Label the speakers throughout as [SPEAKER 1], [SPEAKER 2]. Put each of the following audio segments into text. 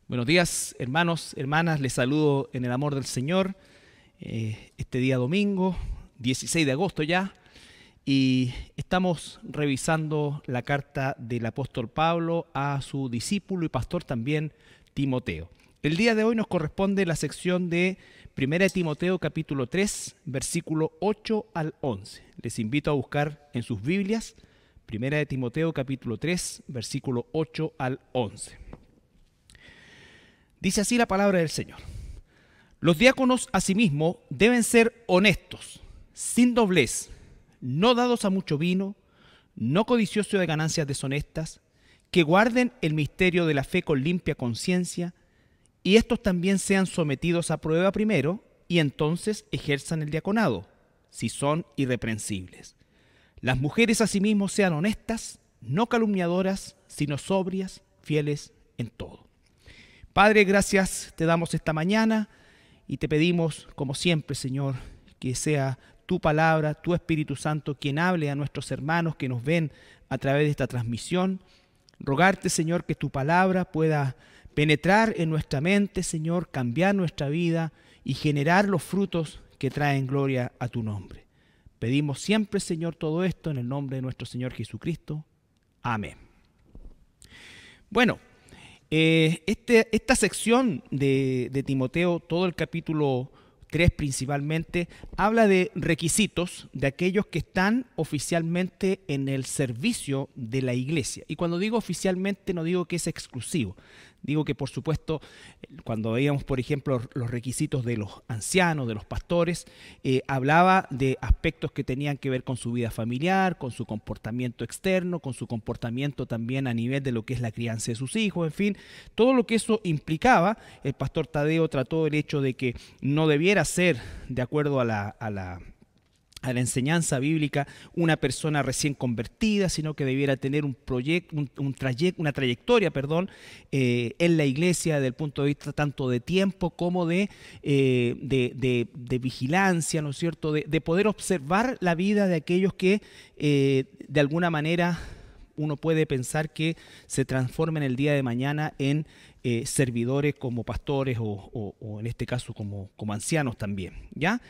[SPEAKER 1] Buenos días, hermanos, hermanas, les saludo en el amor del Señor. Este día domingo, 16 de agosto ya, y estamos revisando la carta del apóstol Pablo a su discípulo y pastor también, Timoteo. El día de hoy nos corresponde la sección de 1 de Timoteo capítulo 3, versículo 8 al 11. Les invito a buscar en sus Biblias 1 de Timoteo capítulo 3, versículo 8 al 11. Dice así la palabra del Señor. Los diáconos asimismo deben ser honestos, sin doblez, no dados a mucho vino, no codiciosos de ganancias deshonestas, que guarden el misterio de la fe con limpia conciencia, y estos también sean sometidos a prueba primero, y entonces ejerzan el diaconado, si son irreprensibles. Las mujeres asimismo sean honestas, no calumniadoras, sino sobrias, fieles en todo. Padre, gracias te damos esta mañana y te pedimos, como siempre, Señor, que sea tu palabra, tu Espíritu Santo, quien hable a nuestros hermanos que nos ven a través de esta transmisión. Rogarte, Señor, que tu palabra pueda penetrar en nuestra mente, Señor, cambiar nuestra vida y generar los frutos que traen gloria a tu nombre. Pedimos siempre, Señor, todo esto en el nombre de nuestro Señor Jesucristo. Amén. Bueno, esta sección de Timoteo, todo el capítulo 3 principalmente, habla de requisitos de aquellos que están oficialmente en el servicio de la iglesia. Y cuando digo oficialmente no digo que es exclusivo. Digo que, por supuesto, cuando veíamos, por ejemplo, los requisitos de los ancianos, de los pastores, hablaba de aspectos que tenían que ver con su vida familiar, con su comportamiento externo, con su comportamiento también a nivel de lo que es la crianza de sus hijos, en fin, todo lo que eso implicaba. El pastor Tadeo trató el hecho de que no debiera ser, de acuerdo a la enseñanza bíblica, una persona recién convertida, sino que debiera tener una trayectoria, en la iglesia desde el punto de vista tanto de tiempo como de vigilancia, ¿no es cierto?, de poder observar la vida de aquellos que de alguna manera uno puede pensar que se transformen el día de mañana en servidores como pastores o en este caso como ancianos también, ¿ya?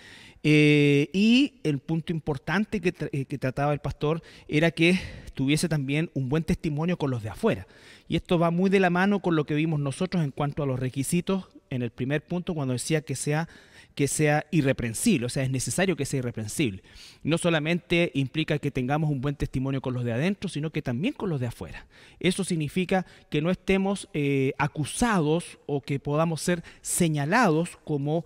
[SPEAKER 1] Y el punto importante que trataba el pastor era que tuviese también un buen testimonio con los de afuera. Y esto va muy de la mano con lo que vimos nosotros en cuanto a los requisitos en el primer punto, cuando decía que sea irreprensible, o sea, es necesario que sea irreprensible. No solamente implica que tengamos un buen testimonio con los de adentro, sino que también con los de afuera. Eso significa que no estemos acusados o que podamos ser señalados como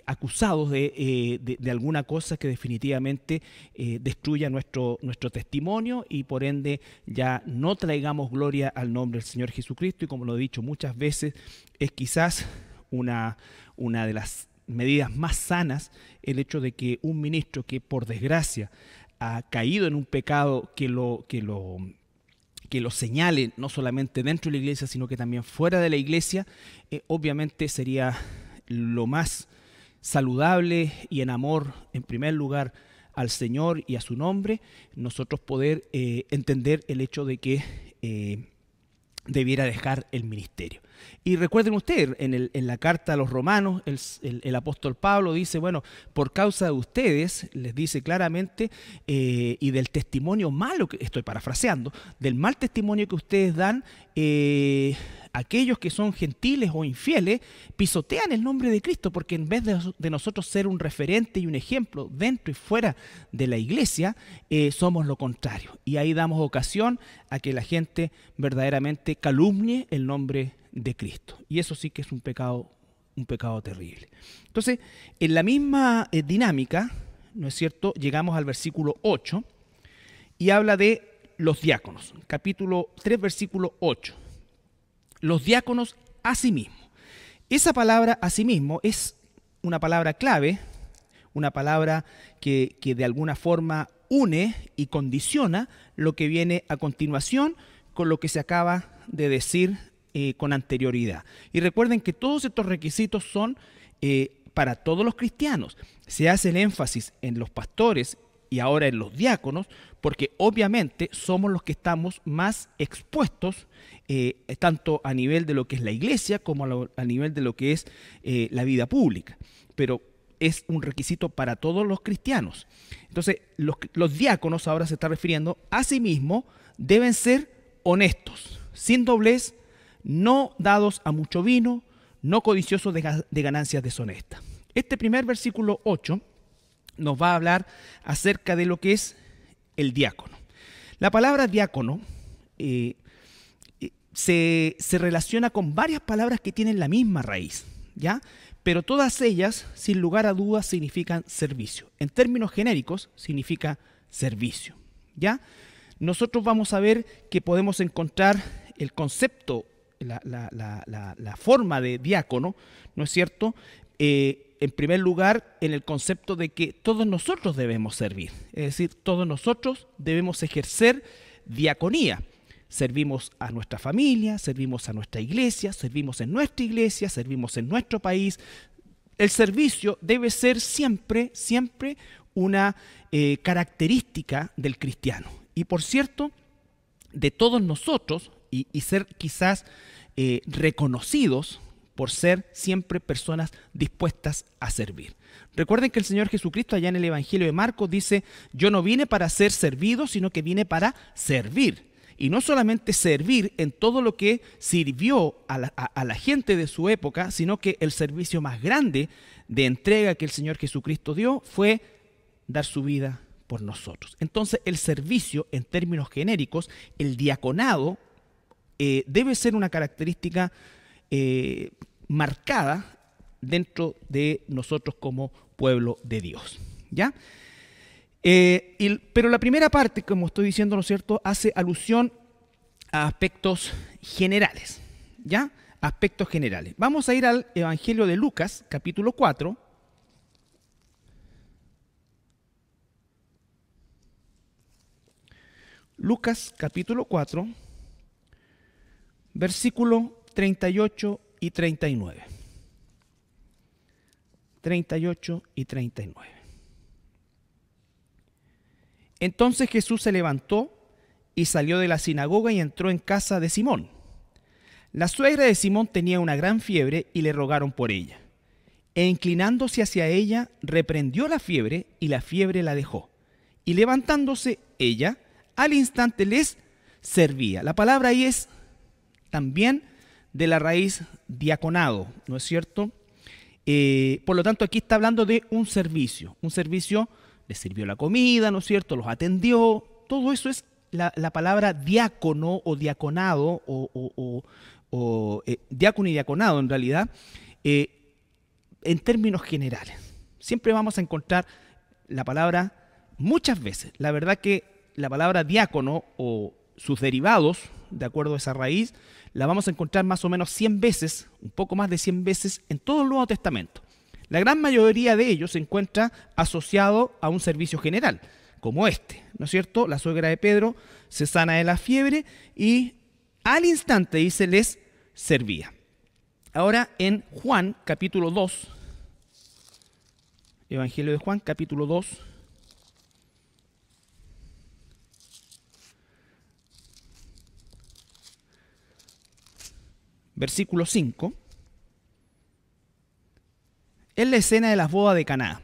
[SPEAKER 1] acusados de alguna cosa que definitivamente destruya nuestro testimonio y por ende ya no traigamos gloria al nombre del Señor Jesucristo. Y como lo he dicho muchas veces, es quizás una de las medidas más sanas el hecho de que un ministro que por desgracia ha caído en un pecado que lo señale no solamente dentro de la iglesia sino que también fuera de la iglesia, obviamente sería lo más saludable y en amor en primer lugar al Señor y a su nombre, nosotros poder entender el hecho de que debiera dejar el ministerio. Y recuerden ustedes, en la carta a los romanos, el apóstol Pablo dice, bueno, por causa de ustedes, les dice claramente, y del testimonio malo, que estoy parafraseando, del mal testimonio que ustedes dan, aquellos que son gentiles o infieles pisotean el nombre de Cristo, porque en vez de nosotros ser un referente y un ejemplo dentro y fuera de la iglesia, somos lo contrario. Y ahí damos ocasión a que la gente verdaderamente calumnie el nombre de Cristo. Y eso sí que es un pecado terrible. Entonces, en la misma dinámica, ¿no es cierto?, llegamos al versículo 8 y habla de los diáconos. Capítulo 3, versículo 8. Los diáconos asimismo. Esa palabra asimismo es una palabra clave, una palabra que de alguna forma une y condiciona lo que viene a continuación con lo que se acaba de decir con anterioridad. Y recuerden que todos estos requisitos son para todos los cristianos. Se hace el énfasis en los pastores y ahora en los diáconos, porque obviamente somos los que estamos más expuestos, tanto a nivel de lo que es la iglesia como a nivel de lo que es la vida pública. Pero es un requisito para todos los cristianos. Entonces, los diáconos, ahora se está refiriendo, a sí mismos deben ser honestos, sin doblez, no dados a mucho vino, no codiciosos de ganancias deshonestas. Este primer versículo 8 nos va a hablar acerca de lo que es el diácono. La palabra diácono se relaciona con varias palabras que tienen la misma raíz, ¿ya? Pero todas ellas, sin lugar a dudas, significan servicio. En términos genéricos, significa servicio, ¿ya? Nosotros vamos a ver que podemos encontrar el concepto, la forma de diácono, ¿no es cierto?, en primer lugar, en el concepto de que todos nosotros debemos servir. Es decir, todos nosotros debemos ejercer diaconía. Servimos a nuestra familia, servimos a nuestra iglesia, servimos en nuestra iglesia, servimos en nuestro país. El servicio debe ser siempre, siempre una característica del cristiano. Y por cierto, de todos nosotros, y ser quizás reconocidos por ser siempre personas dispuestas a servir. Recuerden que el Señor Jesucristo allá en el Evangelio de Marcos dice: yo no vine para ser servido, sino que vine para servir. Y no solamente servir en todo lo que sirvió a la gente de su época, sino que el servicio más grande de entrega que el Señor Jesucristo dio fue dar su vida por nosotros. Entonces, el servicio, en términos genéricos, el diaconado, debe ser una característica marcada dentro de nosotros como pueblo de Dios, ¿ya? Pero la primera parte, como estoy diciendo, ¿no es cierto?, hace alusión a aspectos generales, ¿ya? Aspectos generales. Vamos a ir al Evangelio de Lucas, capítulo 4. Lucas, capítulo 4, versículo 38 y 39. 38 y 39. Entonces Jesús se levantó y salió de la sinagoga y entró en casa de Simón. La suegra de Simón tenía una gran fiebre y le rogaron por ella. E inclinándose hacia ella, reprendió la fiebre y la fiebre la dejó. Y levantándose ella, al instante les servía. La palabra ahí es también de la raíz diaconado, ¿no es cierto? Por lo tanto, aquí está hablando de un servicio. Un servicio, les sirvió la comida, ¿no es cierto?, los atendió. Todo eso es la palabra diácono o diaconado, diácono y diaconado en realidad, en términos generales. Siempre vamos a encontrar la palabra muchas veces. La verdad que la palabra diácono o sus derivados, de acuerdo a esa raíz, la vamos a encontrar más o menos 100 veces, un poco más de 100 veces en todo el Nuevo Testamento. La gran mayoría de ellos se encuentra asociado a un servicio general, como este, ¿no es cierto? La suegra de Pedro se sana de la fiebre y al instante, dice, les servía. Ahora en Juan, capítulo 2, Evangelio de Juan, capítulo 2, versículo 5, es la escena de las bodas de Caná.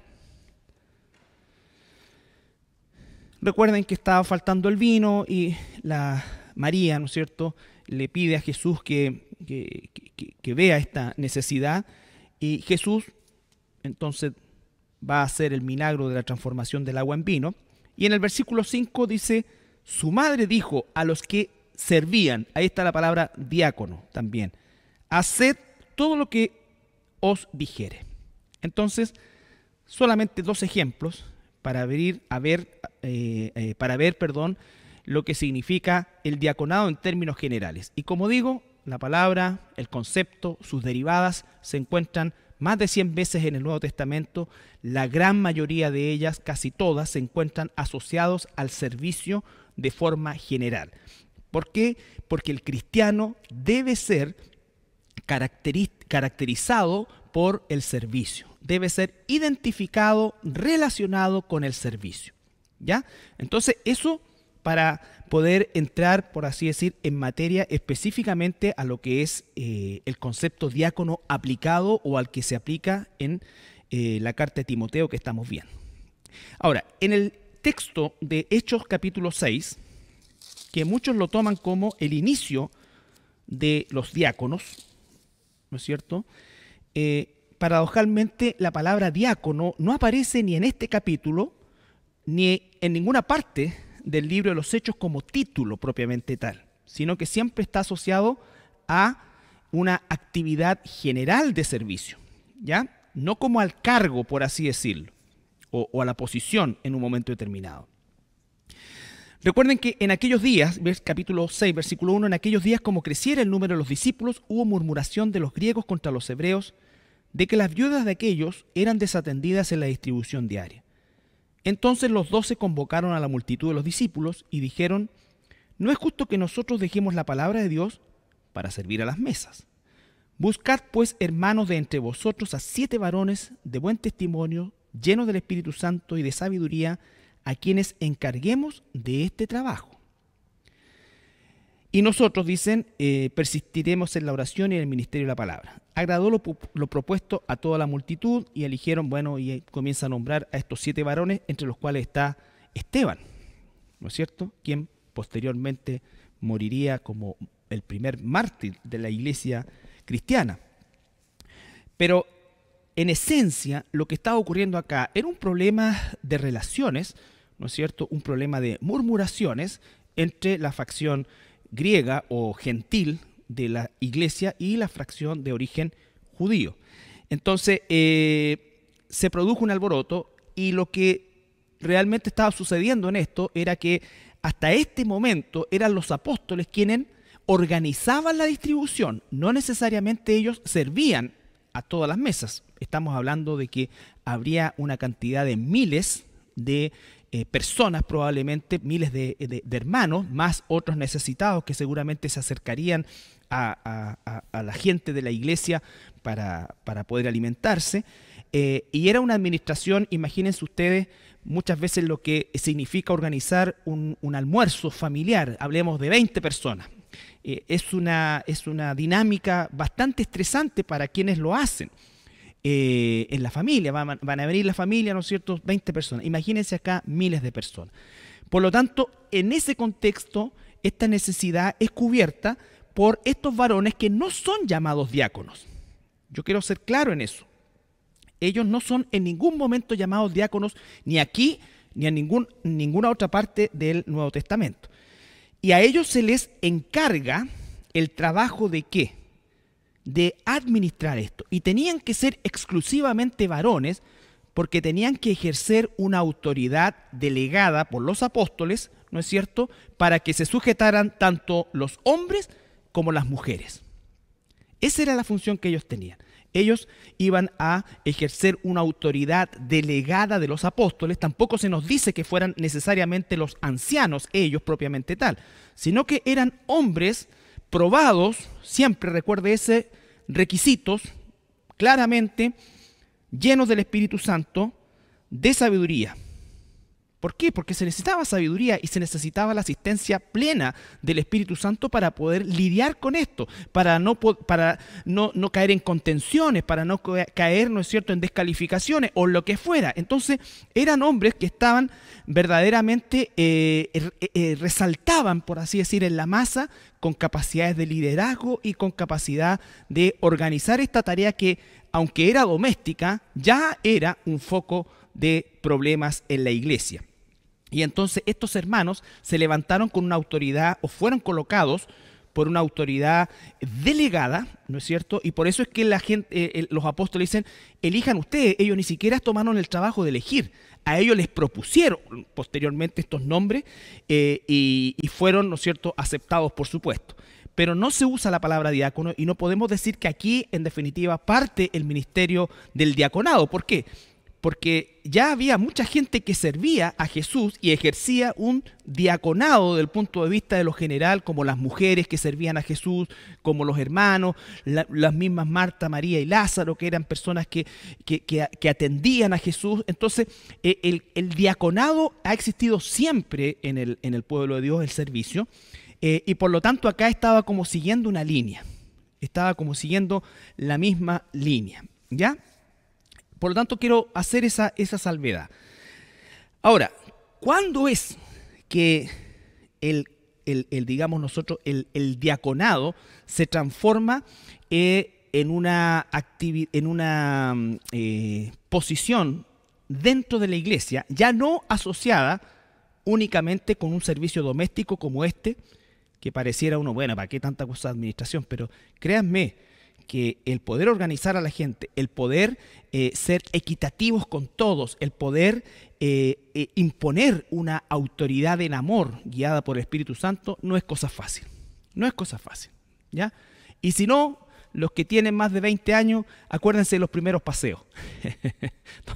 [SPEAKER 1] Recuerden que estaba faltando el vino y la María, ¿no es cierto?, le pide a Jesús que vea esta necesidad, y Jesús entonces va a hacer el milagro de la transformación del agua en vino. Y en el versículo 5 dice: su madre dijo a los que servían, ahí está la palabra diácono también, haced todo lo que os dijere. Entonces, solamente dos ejemplos para ver lo que significa el diaconado en términos generales. Y como digo, la palabra, el concepto, sus derivadas se encuentran más de 100 veces en el Nuevo Testamento. La gran mayoría de ellas, casi todas, se encuentran asociados al servicio de forma general. ¿Por qué? Porque el cristiano debe ser caracterizado por el servicio. Debe ser identificado, relacionado con el servicio, ¿ya? Entonces, eso para poder entrar, por así decir, en materia específicamente a lo que es el concepto diácono aplicado o al que se aplica en la carta de Timoteo que estamos viendo. Ahora, en el texto de Hechos capítulo 6, que muchos lo toman como el inicio de los diáconos, ¿no es cierto? Paradojalmente la palabra diácono no aparece ni en este capítulo ni en ninguna parte del libro de los Hechos como título propiamente tal, sino que siempre está asociado a una actividad general de servicio, ¿ya? No como al cargo, por así decirlo, o a la posición en un momento determinado. Recuerden que en aquellos días, capítulo 6, versículo 1, en aquellos días como creciera el número de los discípulos, hubo murmuración de los griegos contra los hebreos, de que las viudas de aquellos eran desatendidas en la distribución diaria. Entonces los 12 convocaron a la multitud de los discípulos y dijeron: no es justo que nosotros dejemos la palabra de Dios para servir a las mesas. Buscad pues, hermanos, de entre vosotros a 7 varones de buen testimonio, llenos del Espíritu Santo y de sabiduría, a quienes encarguemos de este trabajo. Y nosotros, dicen, persistiremos en la oración y en el ministerio de la palabra. Agradó lo propuesto a toda la multitud y eligieron, y comienza a nombrar a estos 7 varones, entre los cuales está Esteban, ¿no es cierto?, quien posteriormente moriría como el primer mártir de la iglesia cristiana. Pero en esencia, lo que estaba ocurriendo acá era un problema de relaciones, ¿no es cierto?, un problema de murmuraciones entre la facción griega o gentil de la iglesia y la fracción de origen judío. Entonces, se produjo un alboroto y lo que realmente estaba sucediendo en esto era que hasta este momento eran los apóstoles quienes organizaban la distribución, no necesariamente ellos servían a todas las mesas. Estamos hablando de que habría una cantidad de miles de personas, probablemente miles de hermanos, más otros necesitados que seguramente se acercarían a la gente de la iglesia para poder alimentarse. Y era una administración, imagínense ustedes, muchas veces lo que significa organizar un almuerzo familiar, hablemos de 20 personas. Es una dinámica bastante estresante para quienes lo hacen. En la familia, van a venir la familia, ¿no es cierto?, 20 personas. Imagínense acá miles de personas. Por lo tanto, en ese contexto, esta necesidad es cubierta por estos varones que no son llamados diáconos. Yo quiero ser claro en eso. Ellos no son en ningún momento llamados diáconos, ni aquí, ni en ninguna otra parte del Nuevo Testamento. Y a ellos se les encarga el trabajo de ¿qué? De administrar esto. Y tenían que ser exclusivamente varones porque tenían que ejercer una autoridad delegada por los apóstoles, ¿no es cierto?, para que se sujetaran tanto los hombres como las mujeres. Esa era la función que ellos tenían. Ellos iban a ejercer una autoridad delegada de los apóstoles. Tampoco se nos dice que fueran necesariamente los ancianos, ellos propiamente tal, sino que eran hombres probados, siempre recuerde ese requisitos, claramente llenos del Espíritu Santo, de sabiduría. ¿Por qué? Porque se necesitaba sabiduría y se necesitaba la asistencia plena del Espíritu Santo para poder lidiar con esto, para no caer en contenciones, para no caer, ¿no es cierto?, en descalificaciones o lo que fuera. Entonces, eran hombres que estaban verdaderamente, resaltaban, por así decir, en la masa, con capacidades de liderazgo y con capacidad de organizar esta tarea que, aunque era doméstica, ya era un foco de problemas en la iglesia. Y entonces estos hermanos se levantaron con una autoridad, o fueron colocados por una autoridad delegada, ¿no es cierto? Y por eso es que la gente, los apóstoles dicen: elijan ustedes. Ellos ni siquiera tomaron el trabajo de elegir. A ellos les propusieron posteriormente estos nombres y fueron, ¿no es cierto?, aceptados, por supuesto. Pero no se usa la palabra diácono y no podemos decir que aquí, en definitiva, parte el ministerio del diaconado. ¿Por qué? porque ya había mucha gente que servía a Jesús y ejercía un diaconado desde el punto de vista de lo general, como las mujeres que servían a Jesús, como los hermanos, las mismas Marta, María y Lázaro, que eran personas que atendían a Jesús. Entonces, el diaconado ha existido siempre en el pueblo de Dios, el servicio, y por lo tanto acá estaba como siguiendo una línea, estaba como siguiendo la misma línea, ¿ya? Por lo tanto, quiero hacer esa salvedad. Ahora, ¿cuándo es que digamos nosotros, el diaconado se transforma en una posición dentro de la iglesia, ya no asociada únicamente con un servicio doméstico como este, que pareciera uno, bueno, ¿para qué tanta cosa de administración? Pero créanme, que el poder organizar a la gente, el poder ser equitativos con todos, el poder imponer una autoridad en amor guiada por el Espíritu Santo, no es cosa fácil. No es cosa fácil, ¿ya? Y si no, los que tienen más de 20 años, acuérdense de los primeros paseos.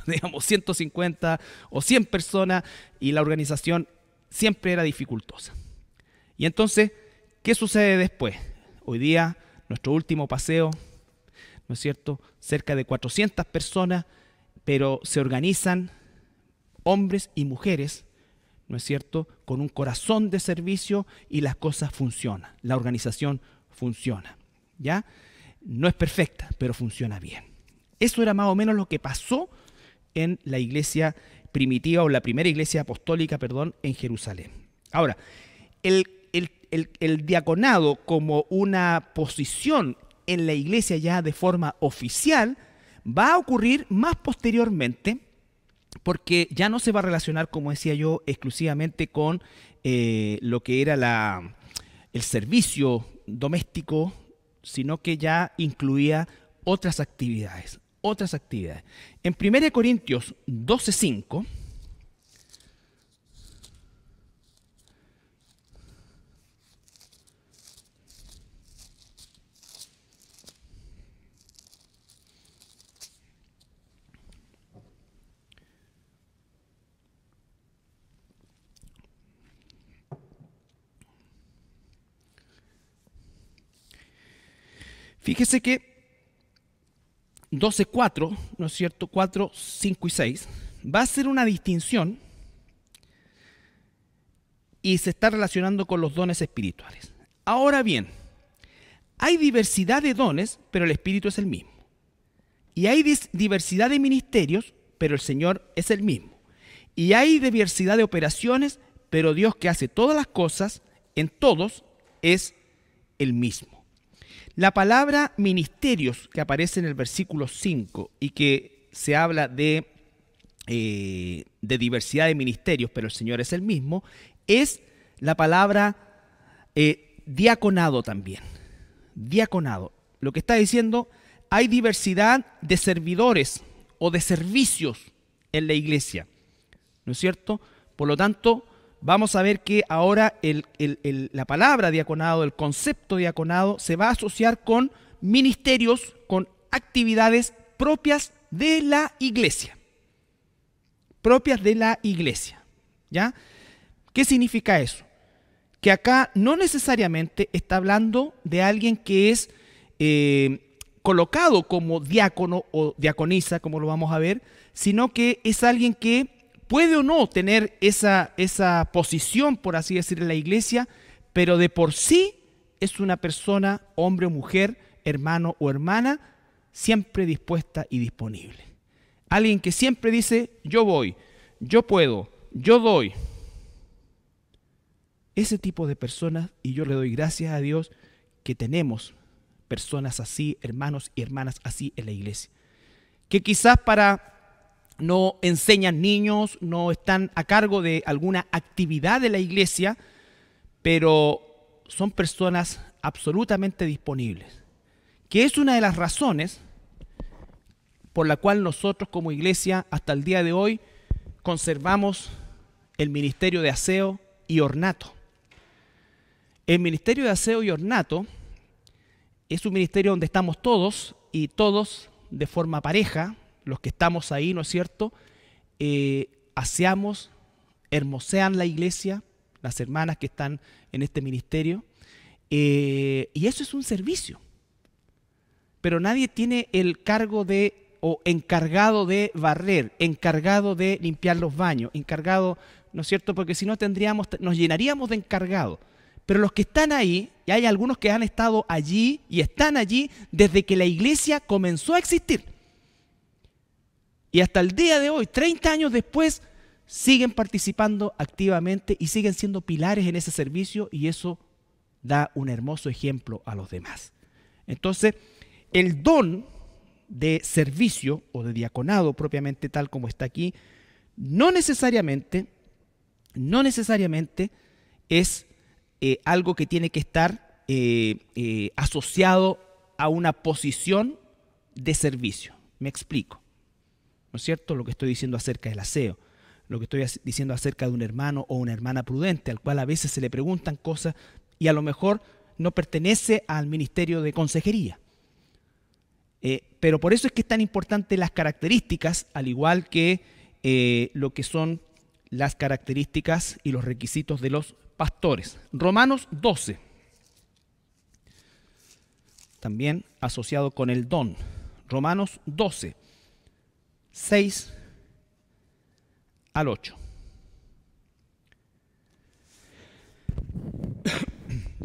[SPEAKER 1] Digamos 150 o 100 personas y la organización siempre era dificultosa. Y entonces, ¿qué sucede después? Hoy día, nuestro último paseo, ¿no es cierto? Cerca de 400 personas, pero se organizan hombres y mujeres, ¿no es cierto? Con un corazón de servicio y las cosas funcionan. La organización funciona, ¿ya? No es perfecta, pero funciona bien. Eso era más o menos lo que pasó en la iglesia primitiva, o la primera iglesia apostólica, perdón, en Jerusalén. Ahora, el diaconado como una posición en la iglesia ya de forma oficial va a ocurrir más posteriormente, porque ya no se va a relacionar, como decía yo, exclusivamente con lo que era el servicio doméstico, sino que ya incluía otras actividades. En 1 Corintios 12:5, fíjese que 12:4, ¿no es cierto? 4, 5 y 6, va a hacer una distinción y se está relacionando con los dones espirituales. Ahora bien, hay diversidad de dones, pero el Espíritu es el mismo. Y hay diversidad de ministerios, pero el Señor es el mismo. Y hay diversidad de operaciones, pero Dios, que hace todas las cosas en todos, es el mismo. La palabra ministerios, que aparece en el versículo 5 y que se habla de diversidad de ministerios, pero el Señor es el mismo, es la palabra diaconado también. Diaconado. Lo que está diciendo, hay diversidad de servidores o de servicios en la iglesia, ¿no es cierto? Por lo tanto, vamos a ver que ahora la palabra diaconado, el concepto diaconado, se va a asociar con ministerios, con actividades propias de la iglesia. Propias de la iglesia, ¿ya? ¿Qué significa eso? Que acá no necesariamente está hablando de alguien que es colocado como diácono o diaconisa, como lo vamos a ver, sino que es alguien que puede o no tener esa posición, por así decir, en la iglesia, pero de por sí es una persona, hombre o mujer, hermano o hermana, siempre dispuesta y disponible. Alguien que siempre dice, yo voy, yo puedo, yo doy. Ese tipo de personas, y yo le doy gracias a Dios que tenemos personas así, hermanos y hermanas así en la iglesia, que quizás no enseñan niños, no están a cargo de alguna actividad de la iglesia, pero son personas absolutamente disponibles, que es una de las razones por la cual nosotros como iglesia hasta el día de hoy conservamos el ministerio de aseo y ornato. El ministerio de aseo y ornato es un ministerio donde estamos todos, y todos de forma pareja, los que estamos ahí, ¿no es cierto? Aseamos, hermosean la iglesia, las hermanas que están en este ministerio, y eso es un servicio. Pero nadie tiene el cargo de, o encargado de barrer, encargado de limpiar los baños, encargado, ¿no es cierto? Porque si no nos llenaríamos de encargados. Pero los que están ahí, y hay algunos que han estado allí y están allí desde que la iglesia comenzó a existir. Y hasta el día de hoy, 30 años después, siguen participando activamente y siguen siendo pilares en ese servicio, y eso da un hermoso ejemplo a los demás. Entonces, el don de servicio o de diaconado propiamente tal como está aquí, no necesariamente es algo que tiene que estar asociado a una posición de servicio. Me explico, ¿no es cierto? Lo que estoy diciendo acerca del aseo, lo que estoy diciendo acerca de un hermano o una hermana prudente, al cual a veces se le preguntan cosas y a lo mejor no pertenece al ministerio de consejería. Pero por eso es que es tan importante las características, al igual que lo que son las características y los requisitos de los pastores. Romanos 12, también asociado con el don. Romanos 12, 6 al 8.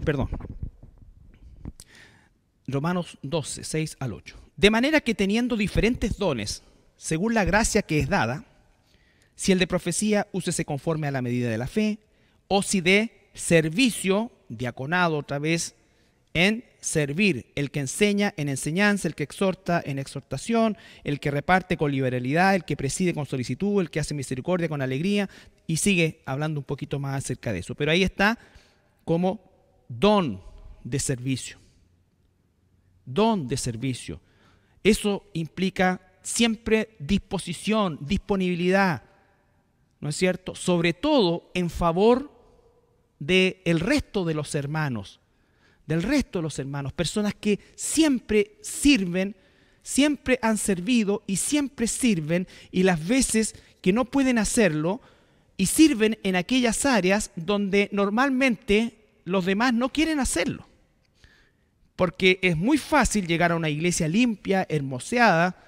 [SPEAKER 1] Perdón. Romanos 12, 6 al 8. De manera que teniendo diferentes dones, según la gracia que es dada, si el de profecía, úsese conforme a la medida de la fe, o si de servicio, diaconado otra vez, en servir, el que enseña en enseñanza, el que exhorta en exhortación, el que reparte con liberalidad, el que preside con solicitud, el que hace misericordia con alegría, y sigue hablando un poquito más acerca de eso. Pero ahí está como don de servicio. Don de servicio. Eso implica siempre disposición, disponibilidad, ¿no es cierto? Sobre todo en favor del resto de los hermanos, personas que siempre sirven, siempre han servido y siempre sirven, y las veces que no pueden hacerlo y sirven en aquellas áreas donde normalmente los demás no quieren hacerlo. Porque es muy fácil llegar a una iglesia limpia, hermoseada,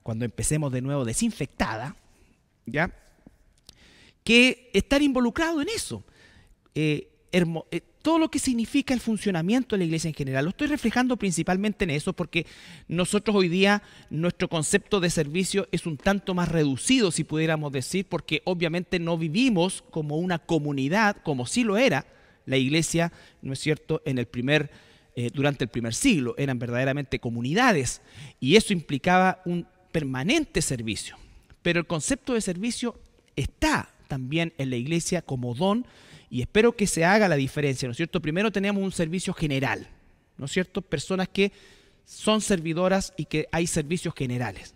[SPEAKER 1] cuando empecemos de nuevo desinfectada, ¿ya? Que estar involucrado en eso. Todo lo que significa el funcionamiento de la iglesia en general. Lo estoy reflejando principalmente en eso porque nosotros hoy día, nuestro concepto de servicio es un tanto más reducido, si pudiéramos decir, porque obviamente no vivimos como una comunidad, como sí lo era la iglesia, ¿no es cierto?, durante el primer siglo. Eran verdaderamente comunidades y eso implicaba un permanente servicio. Pero el concepto de servicio está también en la iglesia como don, y espero que se haga la diferencia, ¿no es cierto? Primero tenemos un servicio general, ¿no es cierto? Personas que son servidoras y que hay servicios generales.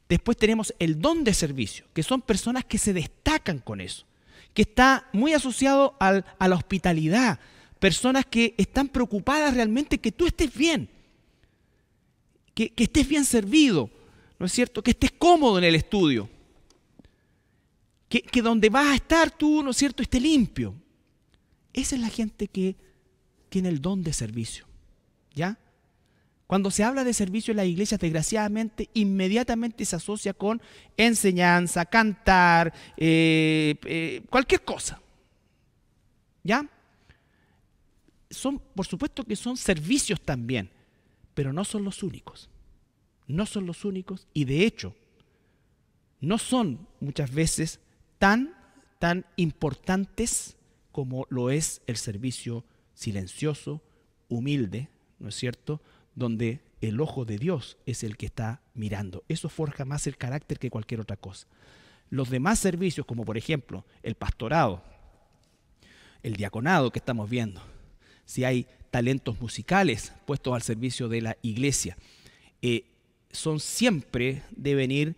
[SPEAKER 1] Después tenemos el don de servicio, que son personas que se destacan con eso, que está muy asociado a la hospitalidad, personas que están preocupadas realmente que tú estés bien, que estés bien servido, ¿no es cierto? Que estés cómodo en el estudio. Que donde vas a estar tú, ¿no es cierto?, esté limpio. Esa es la gente que tiene el don de servicio, ¿ya? Cuando se habla de servicio en la iglesia, desgraciadamente, inmediatamente se asocia con enseñanza, cantar, cualquier cosa, ¿ya? Por supuesto que son servicios también, pero no son los únicos. No son los únicos y de hecho no son muchas veces tan importantes como lo es el servicio silencioso, humilde, ¿no es cierto?, donde el ojo de Dios es el que está mirando. Eso forja más el carácter que cualquier otra cosa. Los demás servicios, como por ejemplo el pastorado, el diaconado que estamos viendo, si hay talentos musicales puestos al servicio de la iglesia, son siempre deben ir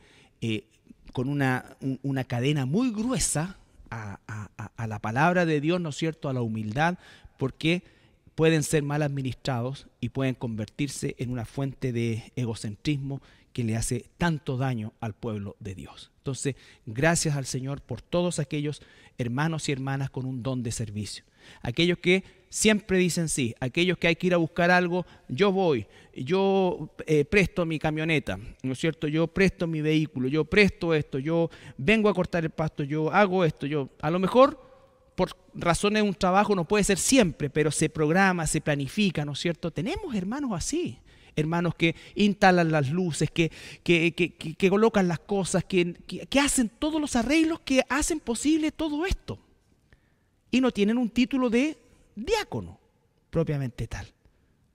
[SPEAKER 1] con una cadena muy gruesa a la palabra de Dios, ¿no es cierto?, a la humildad, porque pueden ser mal administrados y pueden convertirse en una fuente de egocentrismo que le hace tanto daño al pueblo de Dios. Entonces, gracias al Señor por todos aquellos hermanos y hermanas con un don de servicio. Aquellos que siempre dicen sí, aquellos que hay que ir a buscar algo, yo voy, yo presto mi camioneta, ¿no es cierto? Yo presto mi vehículo, yo presto esto, yo vengo a cortar el pasto, yo hago esto, yo a lo mejor por razones de un trabajo no puede ser siempre, pero se programa, se planifica, ¿no es cierto? Tenemos hermanos así. Hermanos que instalan las luces, que colocan las cosas, que hacen todos los arreglos que hacen posible todo esto. Y no tienen un título de diácono, propiamente tal.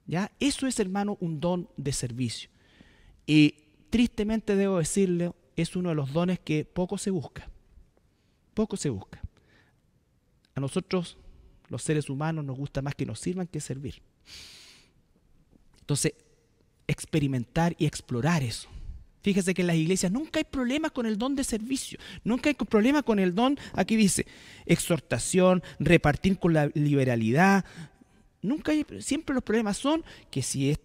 [SPEAKER 1] ¿Ya? Eso es, hermano, un don de servicio. Y tristemente debo decirle, es uno de los dones que poco se busca. Poco se busca. A nosotros, los seres humanos, nos gusta más que nos sirvan que servir. Entonces, experimentar y explorar eso. Fíjese que en las iglesias nunca hay problemas con el don de servicio, nunca hay problema con el don, aquí dice, exhortación, repartir con la liberalidad. Nunca hay, siempre los problemas son que si es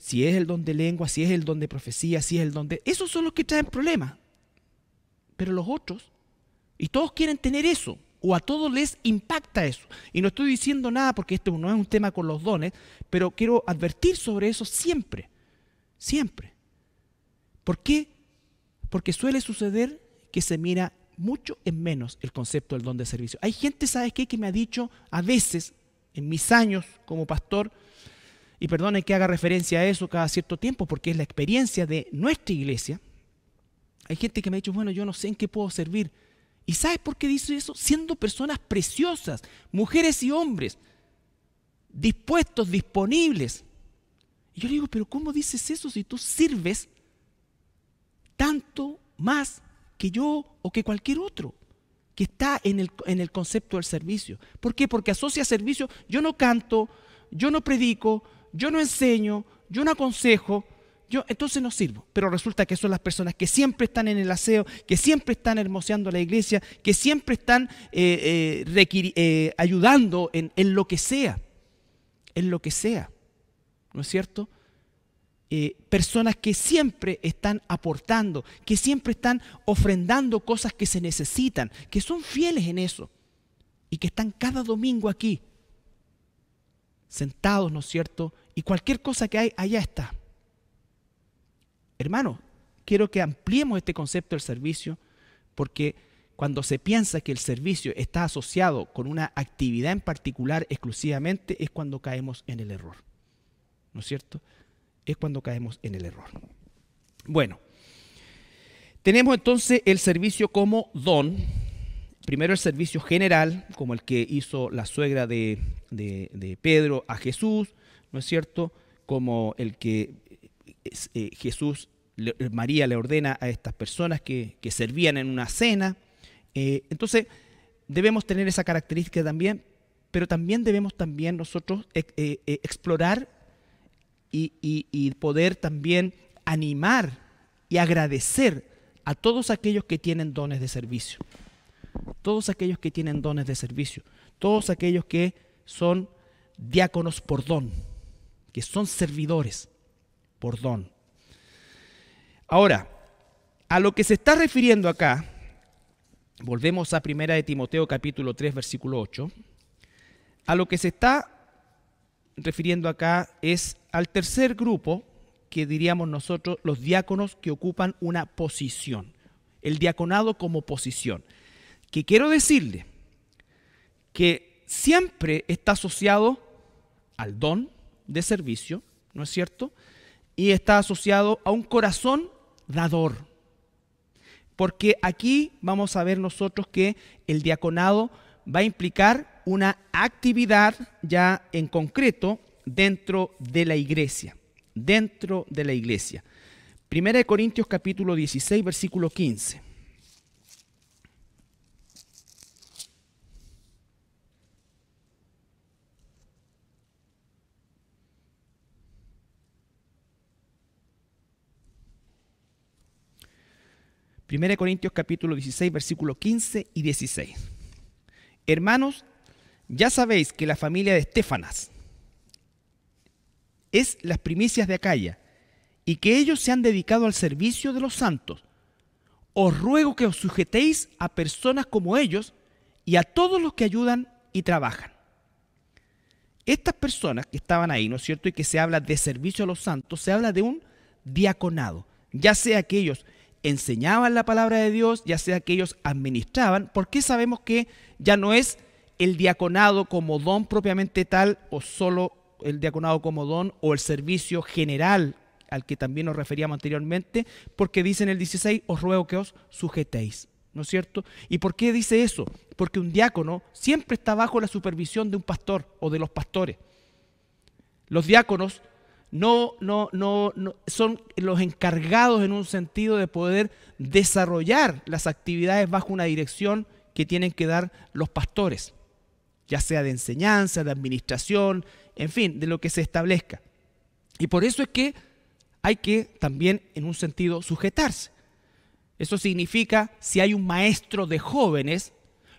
[SPEAKER 1] el don de lengua, si es el don de profecía, si es el don de... Esos son los que traen problemas. Pero los otros, y todos quieren tener eso, o a todos les impacta eso. Y no estoy diciendo nada porque esto no es un tema con los dones, pero quiero advertir sobre eso siempre. Siempre. ¿Por qué? Porque suele suceder que se mira mucho en menos el concepto del don de servicio. Hay gente, ¿sabes qué?, que me ha dicho a veces, en mis años como pastor, y perdonen que haga referencia a eso cada cierto tiempo, porque es la experiencia de nuestra iglesia. Hay gente que me ha dicho, bueno, yo no sé en qué puedo servir. ¿Y sabes por qué dice eso? Siendo personas preciosas, mujeres y hombres, dispuestos, disponibles. Y yo le digo, pero ¿cómo dices eso si tú sirves tanto más que yo o que cualquier otro que está en el concepto del servicio? ¿Por qué? Porque asocia servicio, yo no canto, yo no predico, yo no enseño, yo no aconsejo, entonces no sirvo. Pero resulta que son las personas que siempre están en el aseo, que siempre están hermoseando la iglesia, que siempre están ayudando en lo que sea, ¿no es cierto? Personas que siempre están aportando, que siempre están ofrendando cosas que se necesitan, que son fieles en eso y que están cada domingo aquí, sentados, ¿no es cierto? Y cualquier cosa que hay, allá está. Hermano, quiero que ampliemos este concepto del servicio, porque cuando se piensa que el servicio está asociado con una actividad en particular exclusivamente, es cuando caemos en el error, ¿no es cierto? Es cuando caemos en el error. Bueno, tenemos entonces el servicio como don. Primero el servicio general, como el que hizo la suegra de Pedro a Jesús, ¿no es cierto? Como el que María le ordena a estas personas que servían en una cena. Entonces debemos tener esa característica también, pero también debemos nosotros explorar y poder también animar y agradecer a todos aquellos que tienen dones de servicio. Todos aquellos que tienen dones de servicio. Todos aquellos que son diáconos por don, que son servidores por don. Ahora, a lo que se está refiriendo acá, volvemos a 1 de Timoteo capítulo 3, versículo 8, a lo que se está refiriendo acá es al tercer grupo, que diríamos nosotros los diáconos que ocupan una posición, el diaconado como posición, que quiero decirle que siempre está asociado al don de servicio, ¿no es cierto? Y está asociado a un corazón dador, porque aquí vamos a ver nosotros que el diaconado va a implicar una actividad ya en concreto dentro de la iglesia. Dentro de la iglesia. 1 Corintios capítulo 16, versículo 15. Primera de Corintios capítulo 16, versículo 15 y 16. Hermanos, ya sabéis que la familia de Estéfanas es las primicias de Acaya, y que ellos se han dedicado al servicio de los santos. Os ruego que os sujetéis a personas como ellos y a todos los que ayudan y trabajan. Estas personas que estaban ahí, ¿no es cierto?, y que se habla de servicio a los santos, se habla de un diaconado, ya sea que ellos enseñaban la palabra de Dios, ya sea que ellos administraban. ¿Por qué sabemos que ya no es el diaconado como don propiamente tal, o solo el diaconado como don, o el servicio general al que también nos referíamos anteriormente? Porque dice en el 16, os ruego que os sujetéis, ¿no es cierto? ¿Y por qué dice eso? Porque un diácono siempre está bajo la supervisión de un pastor o de los pastores. Los diáconos no son los encargados en un sentido de poder desarrollar las actividades bajo una dirección que tienen que dar los pastores, ya sea de enseñanza, de administración, en fin, de lo que se establezca. Y por eso es que hay que también, en un sentido, sujetarse. Eso significa, si hay un maestro de jóvenes,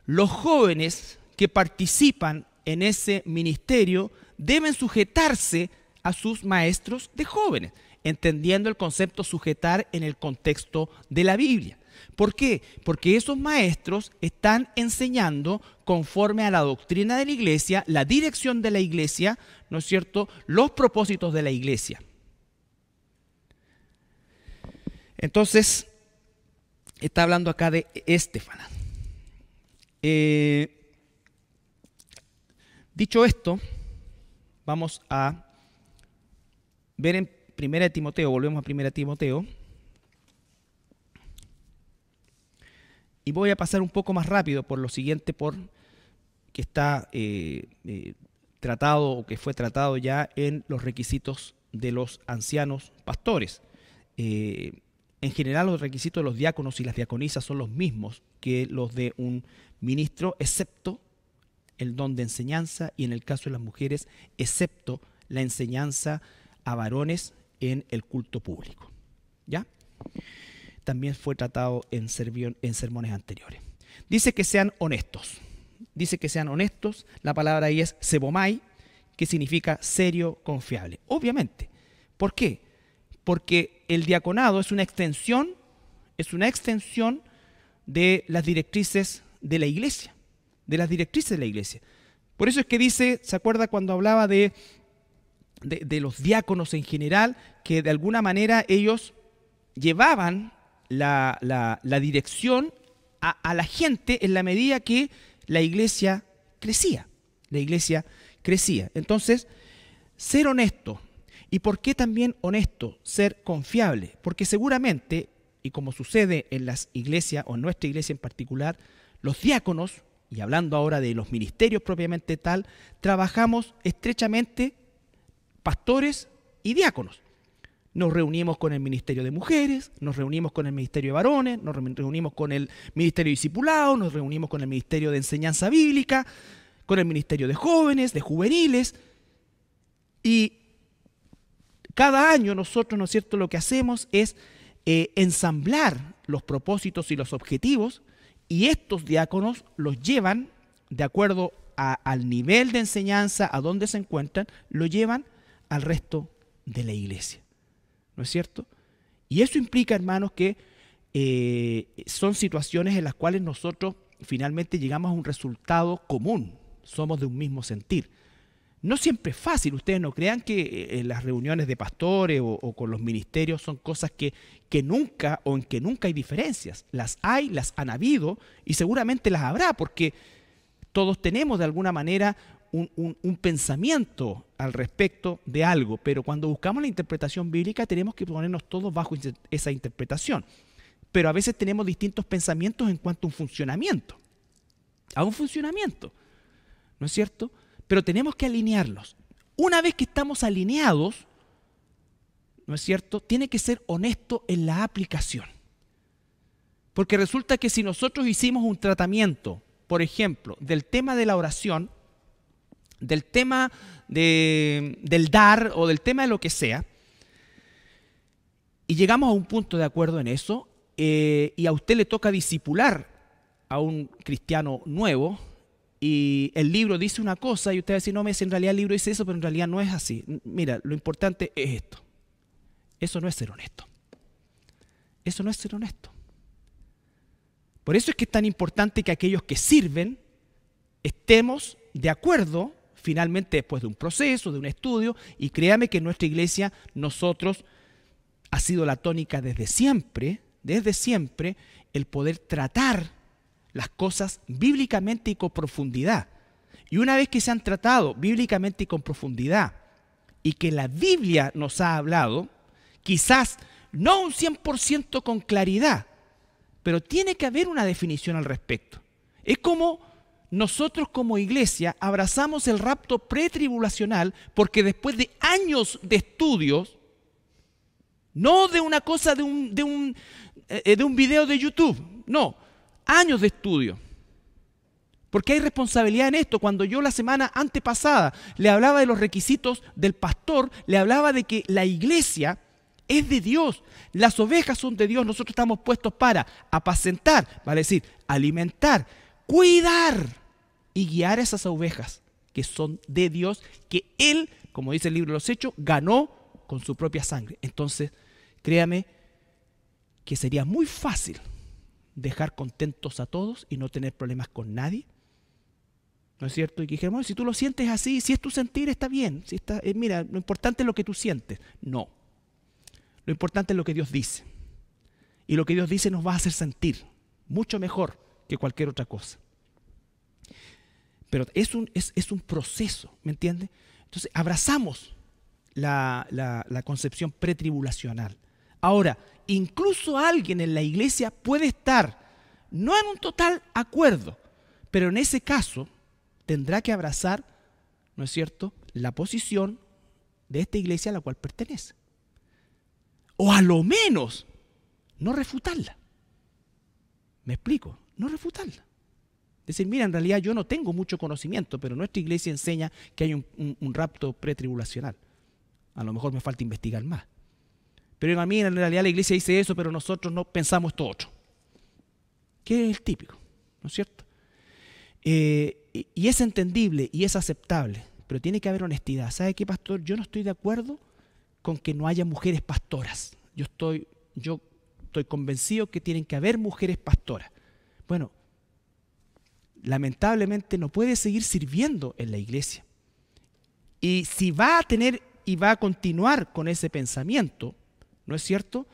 [SPEAKER 1] los jóvenes que participan en ese ministerio deben sujetarse a sus maestros de jóvenes, entendiendo el concepto sujetar en el contexto de la Biblia. ¿Por qué? Porque esos maestros están enseñando conforme a la doctrina de la iglesia, la dirección de la iglesia, ¿no es cierto?, los propósitos de la iglesia. Entonces, está hablando acá de Estéfanas. Dicho esto, vamos a ver en 1 Timoteo, volvemos a 1 Timoteo, y voy a pasar un poco más rápido por lo siguiente, por que está tratado o que fue tratado ya en los requisitos de los ancianos pastores. En general, los requisitos de los diáconos y las diaconisas son los mismos que los de un ministro, excepto el don de enseñanza, y en el caso de las mujeres, excepto la enseñanza a varones en el culto público. ¿Ya? También fue tratado en sermones anteriores. Dice que sean honestos. Dice que sean honestos. La palabra ahí es sebomai, que significa serio, confiable. Obviamente. ¿Por qué? Porque el diaconado es una extensión de las directrices de la iglesia, Por eso es que dice, ¿se acuerda cuando hablaba de los diáconos en general, que de alguna manera ellos llevaban la dirección a la gente en la medida que la iglesia crecía? Entonces, ser honesto. ¿Y por qué también honesto? Ser confiable. Porque seguramente, y como sucede en las iglesias, o en nuestra iglesia en particular, los diáconos, y hablando ahora de los ministerios propiamente tal, trabajamos estrechamente pastores y diáconos. Nos reunimos con el ministerio de mujeres, nos reunimos con el ministerio de varones, nos reunimos con el ministerio de discipulado, nos reunimos con el ministerio de enseñanza bíblica, con el ministerio de jóvenes, de juveniles, y cada año nosotros, ¿no es cierto?, lo que hacemos es ensamblar los propósitos y los objetivos, y estos diáconos los llevan, de acuerdo al nivel de enseñanza, a donde se encuentran, lo llevan al resto de la iglesia. ¿No es cierto? Y eso implica, hermanos, que son situaciones en las cuales nosotros finalmente llegamos a un resultado común, somos de un mismo sentir. No siempre es fácil, ustedes no crean que las reuniones de pastores o con los ministerios son cosas que nunca o en que nunca hay diferencias. Las hay, las han habido y seguramente las habrá, porque todos tenemos de alguna manera un pensamiento al respecto de algo, pero cuando buscamos la interpretación bíblica tenemos que ponernos todos bajo esa interpretación. Pero a veces tenemos distintos pensamientos en cuanto a un funcionamiento, ¿no es cierto? Pero tenemos que alinearlos. Una vez que estamos alineados, ¿no es cierto?, tiene que ser honesto en la aplicación. Porque resulta que si nosotros hicimos un tratamiento, por ejemplo, del tema de la oración, del tema del dar o del tema de lo que sea, y llegamos a un punto de acuerdo en eso, y a usted le toca discipular a un cristiano nuevo, y el libro dice una cosa y usted va a decir, no, en realidad el libro dice eso, pero en realidad no es así. Mira, lo importante es esto. Eso no es ser honesto. Eso no es ser honesto. Por eso es que es tan importante que aquellos que sirven estemos de acuerdo finalmente después de un proceso, de un estudio, y créame que en nuestra iglesia nosotros ha sido la tónica desde siempre, el poder tratar las cosas bíblicamente y con profundidad. Y una vez que se han tratado bíblicamente y con profundidad, y que la Biblia nos ha hablado, quizás no un 100% con claridad, pero tiene que haber una definición al respecto. Es como nosotros como iglesia abrazamos el rapto pretribulacional porque después de años de estudios, no de una cosa de un video de YouTube, no, años de estudio. Porque hay responsabilidad en esto. Cuando yo la semana antepasada le hablaba de los requisitos del pastor, le hablaba de que la iglesia es de Dios, las ovejas son de Dios, nosotros estamos puestos para apacentar, vale decir, alimentar, cuidar y guiar a esas ovejas que son de Dios, que Él, como dice el libro de los Hechos, ganó con su propia sangre. Entonces, créame que sería muy fácil dejar contentos a todos y no tener problemas con nadie, ¿no es cierto? Y que dijéramos, si tú lo sientes así, si es tu sentir, está bien. Si está, mira, lo importante es lo que tú sientes. No. Lo importante es lo que Dios dice. Y lo que Dios dice nos va a hacer sentir mucho mejor que cualquier otra cosa. Pero es un proceso, ¿me entiendes? Entonces, abrazamos la concepción pretribulacional. Ahora, incluso alguien en la iglesia puede estar, no en un total acuerdo, pero en ese caso tendrá que abrazar, ¿no es cierto?, la posición de esta iglesia a la cual pertenece. O a lo menos, no refutarla. ¿Me explico? No refutarla. Decir, mira, en realidad yo no tengo mucho conocimiento, pero nuestra iglesia enseña que hay un rapto pretribulacional. A lo mejor me falta investigar más. Pero a mí en realidad la iglesia dice eso, pero nosotros no pensamos esto otro. Que es el típico, ¿no es cierto? Y es entendible y es aceptable, pero tiene que haber honestidad. ¿Sabe qué, pastor? Yo no estoy de acuerdo con que no haya mujeres pastoras. Yo estoy convencido que tienen que haber mujeres pastoras. Bueno, lamentablemente no puede seguir sirviendo en la iglesia. Y si va a tener y va a continuar con ese pensamiento, ¿no es cierto?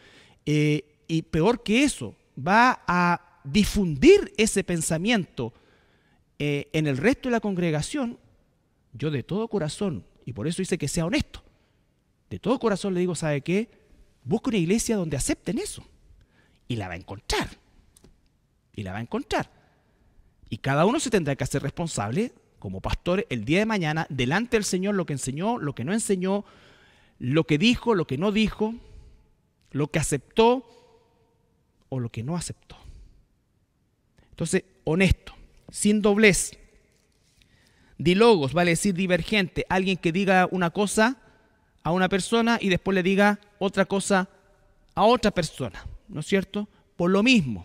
[SPEAKER 1] Y peor que eso, va a difundir ese pensamiento en el resto de la congregación. Yo de todo corazón, y por eso dice que sea honesto, de todo corazón le digo, ¿sabe qué? Busca una iglesia donde acepten eso. Y la va a encontrar. Y la va a encontrar. Y cada uno se tendrá que hacer responsable, como pastor, el día de mañana, delante del Señor, lo que enseñó, lo que no enseñó, lo que dijo, lo que no dijo, lo que aceptó o lo que no aceptó. Entonces, honesto, sin doblez. Dilogos, vale decir divergente. Alguien que diga una cosa a una persona y después le diga otra cosa a otra persona, ¿no es cierto? Por lo mismo.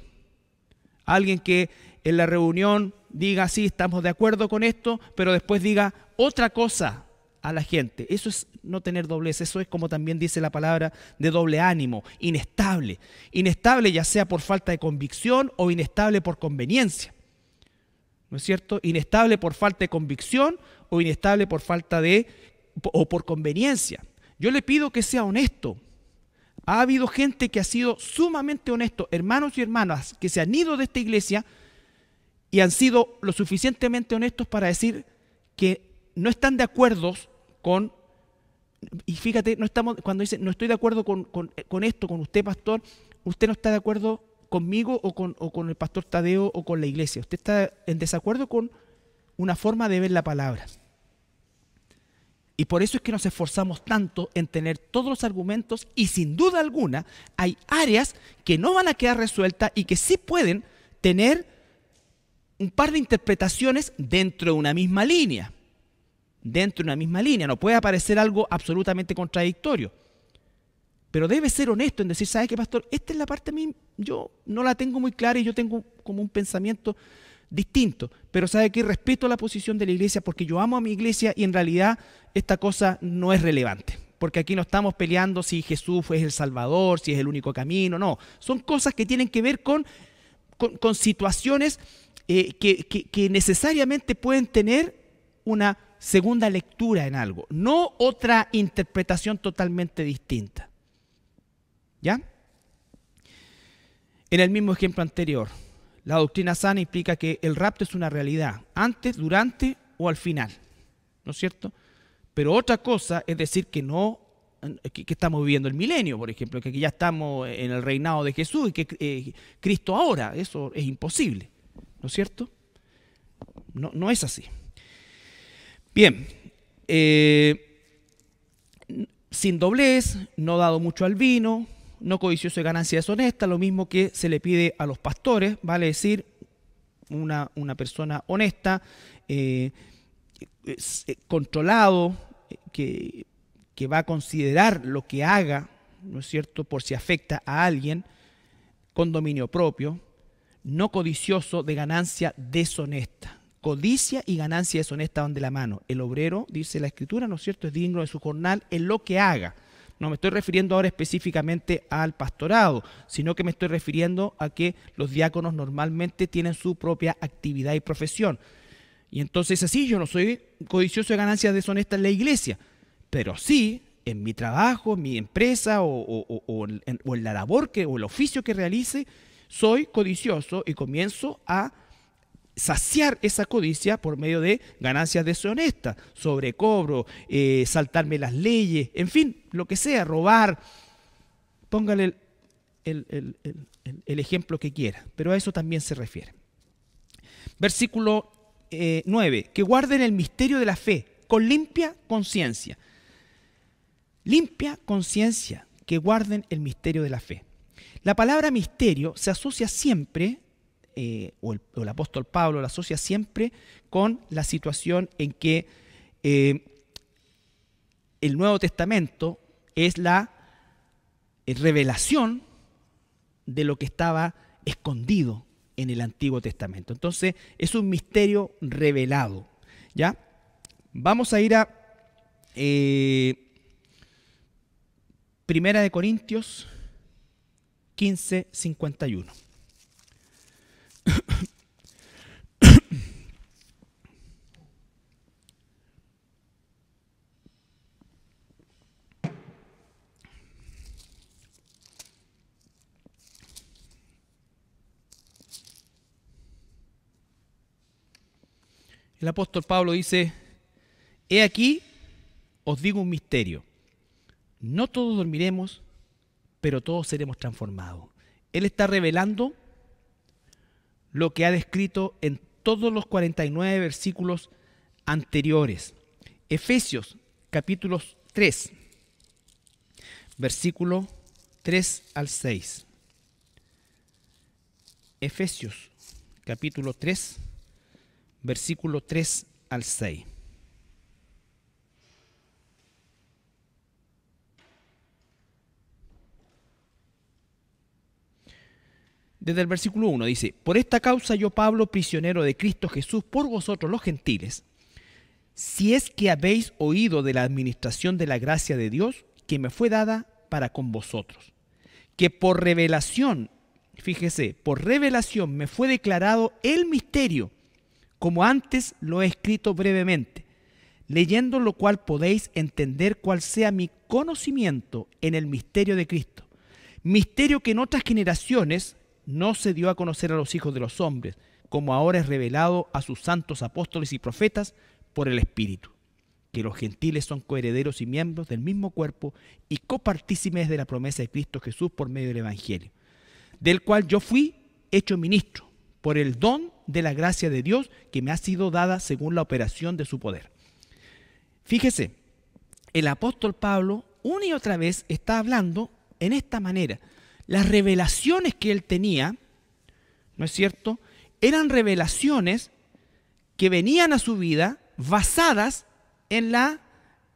[SPEAKER 1] Alguien que en la reunión diga, sí, estamos de acuerdo con esto, pero después diga otra cosa a la gente. Eso es no tener doblez, eso es como también dice la palabra de doble ánimo, inestable. Inestable ya sea por falta de convicción o inestable por conveniencia. ¿No es cierto? Inestable por falta de convicción o inestable por falta de o por conveniencia. Yo le pido que sea honesto. Ha habido gente que ha sido sumamente honesto, hermanos y hermanas que se han ido de esta iglesia y han sido lo suficientemente honestos para decir que no están de acuerdo con, y fíjate, no estamos, cuando dicen no estoy de acuerdo con esto, con usted, pastor, usted no está de acuerdo conmigo o con el pastor Tadeo o con la iglesia. Usted está en desacuerdo con una forma de ver la palabra. Y por eso es que nos esforzamos tanto en tener todos los argumentos y sin duda alguna hay áreas que no van a quedar resueltas y que sí pueden tener un par de interpretaciones dentro de una misma línea. Dentro de una misma línea. No puede aparecer algo absolutamente contradictorio. Pero debe ser honesto en decir, ¿sabe qué, pastor? Esta es la parte a mí, yo no la tengo muy clara y yo tengo como un pensamiento distinto. Pero ¿sabe qué? Respeto la posición de la iglesia porque yo amo a mi iglesia y en realidad esta cosa no es relevante. porque aquí no estamos peleando si Jesús es el Salvador, si es el único camino, no. Son cosas que tienen que ver con situaciones que necesariamente pueden tener una segunda lectura en algo, no otra interpretación totalmente distinta. ¿Ya? En el mismo ejemplo anterior, la doctrina sana implica que el rapto es una realidad, antes, durante o al final, ¿no es cierto? Pero otra cosa es decir que no, que estamos viviendo el milenio, por ejemplo, que ya estamos en el reinado de Jesús y que Cristo ahora, eso es imposible, ¿no es cierto? No es así. Bien, sin doblez, no dado mucho al vino, no codicioso de ganancia deshonesta, lo mismo que se le pide a los pastores, vale decir, una persona honesta, controlado, que va a considerar lo que haga, ¿no es cierto?, por si afecta a alguien, con dominio propio, no codicioso de ganancia deshonesta. Codicia y ganancia deshonesta van de la mano. El obrero, dice la Escritura, ¿no es cierto?, es digno de su jornal en lo que haga. No me estoy refiriendo ahora específicamente al pastorado, sino que me estoy refiriendo a que los diáconos normalmente tienen su propia actividad y profesión. Y entonces así, yo no soy codicioso de ganancias deshonestas en la iglesia, pero sí en mi trabajo, en mi empresa o en la labor o el oficio que realice, soy codicioso y comienzo a saciar esa codicia por medio de ganancias deshonestas, sobrecobro, saltarme las leyes, en fin, lo que sea, robar, póngale el ejemplo que quiera, pero a eso también se refiere. Versículo 9, que guarden el misterio de la fe con limpia conciencia. Limpia conciencia, que guarden el misterio de la fe. La palabra misterio se asocia siempre, o el apóstol Pablo la asocia siempre con la situación en que el Nuevo Testamento es la revelación de lo que estaba escondido en el Antiguo Testamento. Entonces es un misterio revelado, ¿ya? Vamos a ir a Primera de Corintios 15:51. El apóstol Pablo dice: he aquí, os digo un misterio. No todos dormiremos, pero todos seremos transformados. Él está revelando lo que ha descrito en todos los 49 versículos anteriores. Efesios, capítulo 3, versículo 3 al 6. Efesios, capítulo 3, versículo 3 al 6. Desde el versículo 1 dice: por esta causa yo, Pablo, prisionero de Cristo Jesús, por vosotros los gentiles, si es que habéis oído de la administración de la gracia de Dios que me fue dada para con vosotros, que por revelación, fíjese, por revelación me fue declarado el misterio, como antes lo he escrito brevemente, leyendo lo cual podéis entender cuál sea mi conocimiento en el misterio de Cristo, misterio que en otras generaciones no se dio a conocer a los hijos de los hombres, como ahora es revelado a sus santos apóstoles y profetas por el Espíritu, que los gentiles son coherederos y miembros del mismo cuerpo y copartícipes de la promesa de Cristo Jesús por medio del Evangelio, del cual yo fui hecho ministro por el don de la gracia de Dios que me ha sido dada según la operación de su poder. Fíjese, el apóstol Pablo una y otra vez está hablando en esta manera. Las revelaciones que él tenía, ¿no es cierto?, eran revelaciones que venían a su vida basadas en la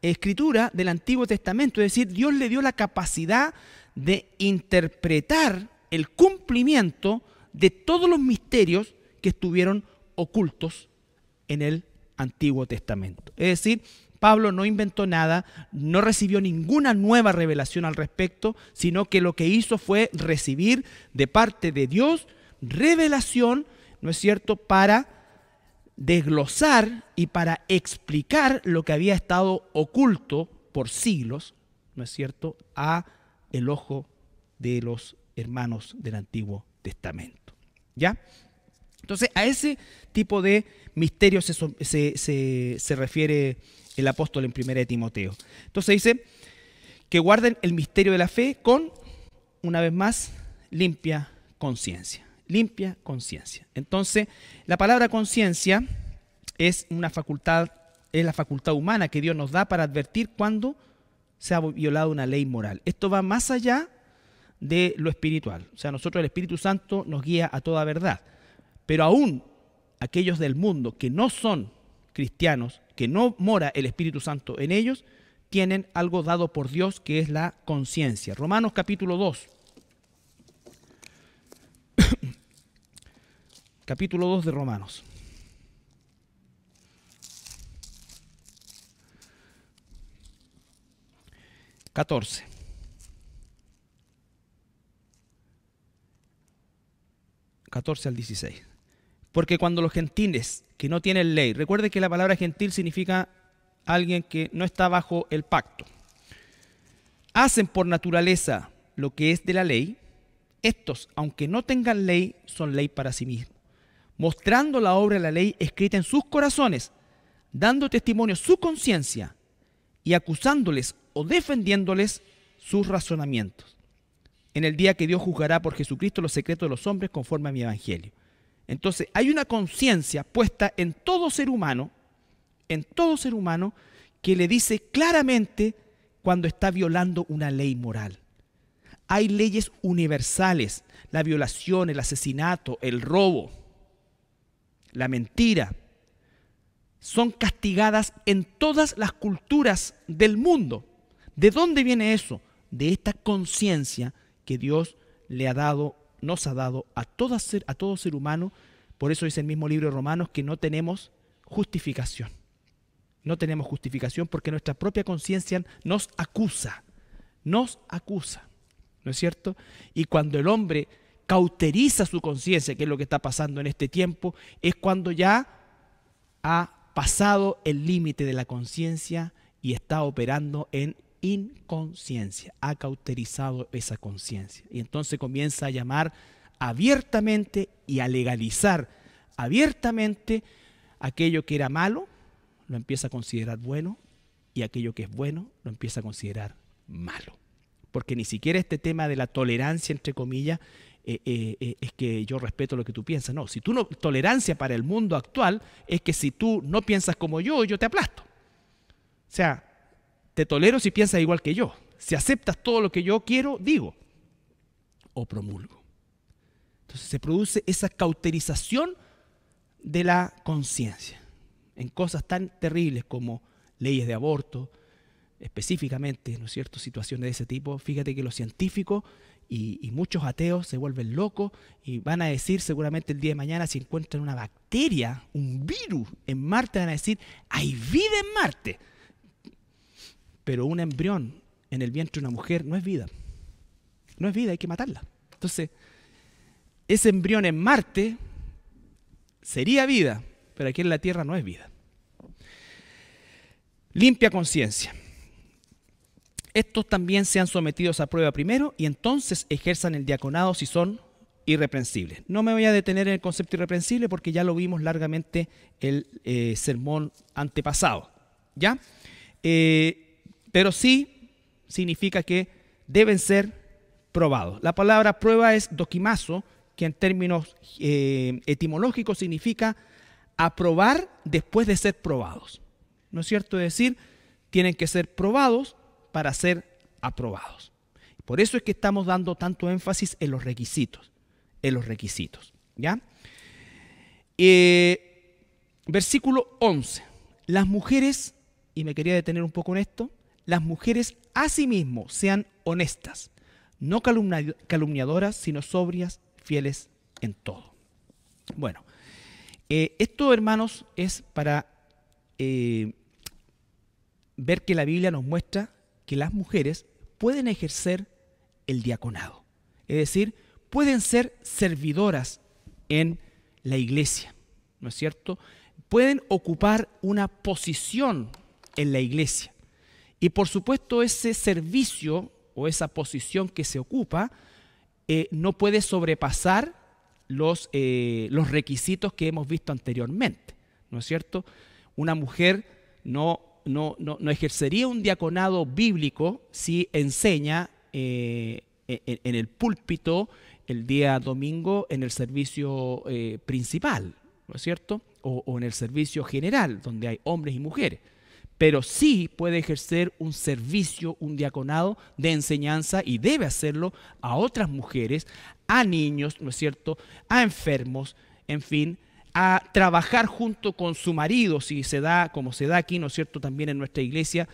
[SPEAKER 1] escritura del Antiguo Testamento. Es decir, Dios le dio la capacidad de interpretar el cumplimiento de todos los misterios que estuvieron ocultos en el Antiguo Testamento. Es decir, Pablo no inventó nada, no recibió ninguna nueva revelación al respecto, sino que lo que hizo fue recibir de parte de Dios revelación, ¿no es cierto?, para desglosar y para explicar lo que había estado oculto por siglos, ¿no es cierto?, a el ojo de los hermanos del Antiguo Testamento. ¿Ya? Entonces, a ese tipo de misterio se refiere el apóstol en 1 de Timoteo. Entonces dice que guarden el misterio de la fe con, una vez más, limpia conciencia. Limpia conciencia. Entonces, la palabra conciencia es una facultad, es la facultad humana que Dios nos da para advertir cuando se ha violado una ley moral. Esto va más allá de lo espiritual. O sea, nosotros, el Espíritu Santo nos guía a toda verdad. Pero aún aquellos del mundo que no son cristianos, que no mora el Espíritu Santo en ellos, tienen algo dado por Dios que es la conciencia. Romanos capítulo 2. Capítulo 2 de Romanos. (14) al 16. Porque cuando los gentiles que no tienen ley, recuerde que la palabra gentil significa alguien que no está bajo el pacto, hacen por naturaleza lo que es de la ley, estos, aunque no tengan ley, son ley para sí mismos, mostrando la obra de la ley escrita en sus corazones, dando testimonio su conciencia y acusándoles o defendiéndoles sus razonamientos, en el día que Dios juzgará por Jesucristo los secretos de los hombres conforme a mi evangelio. Entonces, hay una conciencia puesta en todo ser humano, que le dice claramente cuando está violando una ley moral. Hay leyes universales: la violación, el asesinato, el robo, la mentira. Son castigadas en todas las culturas del mundo. ¿De dónde viene eso? De esta conciencia que Dios le ha dado, nos ha dado a todo ser humano. Por eso dice el mismo libro de Romanos que no tenemos justificación. No tenemos justificación porque nuestra propia conciencia nos acusa. Nos acusa. ¿No es cierto? Y cuando el hombre cauteriza su conciencia, que es lo que está pasando en este tiempo, es cuando ya ha pasado el límite de la conciencia y está operando en inconsciencia, ha cauterizado esa conciencia. Y entonces comienza a llamar abiertamente y a legalizar abiertamente aquello que era malo, lo empieza a considerar bueno, y aquello que es bueno lo empieza a considerar malo. Porque ni siquiera este tema de la tolerancia, entre comillas, es que yo respeto lo que tú piensas. No, si tú no, tolerancia para el mundo actual es que si tú no piensas como yo te aplasto. O sea, te tolero si piensas igual que yo. Si aceptas todo lo que yo quiero, digo o promulgo. Entonces se produce esa cauterización de la conciencia en cosas tan terribles como leyes de aborto, específicamente, ¿no es cierto?, situaciones de ese tipo. Fíjate que los científicos y muchos ateos se vuelven locos y van a decir seguramente el día de mañana, si encuentran una bacteria, un virus en Marte, van a decir, hay vida en Marte. Pero un embrión en el vientre de una mujer no es vida. No es vida, hay que matarla. Entonces, ese embrión en Marte sería vida, pero aquí en la Tierra no es vida. Limpia conciencia. Estos también sean sometidos a prueba primero y entonces ejerzan el diaconado si son irreprensibles. No me voy a detener en el concepto irreprensible porque ya lo vimos largamente el sermón antepasado, ¿ya? Pero sí significa que deben ser probados. La palabra prueba es dokimazo, que en términos etimológicos significa aprobar después de ser probados. ¿No es cierto? Es decir, tienen que ser probados para ser aprobados. Por eso es que estamos dando tanto énfasis en los requisitos. ¿Ya? Versículo 11. Las mujeres, y me quería detener un poco en esto, las mujeres asimismo sean honestas, no calumniadoras, sino sobrias, fieles en todo. Bueno, esto, hermanos, es para ver que la Biblia nos muestra que las mujeres pueden ejercer el diaconado. Es decir, pueden ser servidoras en la iglesia, ¿no es cierto? Pueden ocupar una posición en la iglesia. Y por supuesto ese servicio o esa posición que se ocupa no puede sobrepasar los requisitos que hemos visto anteriormente, ¿no es cierto? Una mujer no ejercería un diaconado bíblico si enseña en el púlpito el día domingo en el servicio principal, ¿no es cierto? O en el servicio general, donde hay hombres y mujeres. Pero sí puede ejercer un servicio, un diaconado de enseñanza, y debe hacerlo a otras mujeres, a niños, ¿no es cierto?, a enfermos, en fin, a trabajar junto con su marido, si se da, como se da aquí, ¿no es cierto?, también en nuestra iglesia,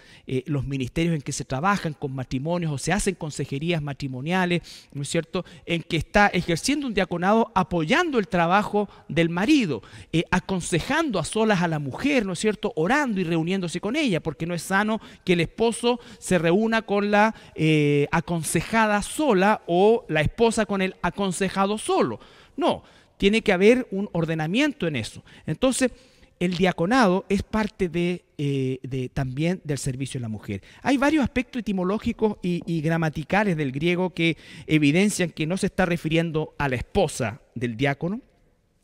[SPEAKER 1] los ministerios en que se trabajan con matrimonios o se hacen consejerías matrimoniales, ¿no es cierto?, en que está ejerciendo un diaconado apoyando el trabajo del marido, aconsejando a solas a la mujer, ¿no es cierto?, orando y reuniéndose con ella, porque no es sano que el esposo se reúna con la aconsejada sola o la esposa con el aconsejado solo. No. Tiene que haber un ordenamiento en eso. Entonces, el diaconado es parte también del servicio a la mujer. Hay varios aspectos etimológicos y gramaticales del griego que evidencian que no se está refiriendo a la esposa del diácono,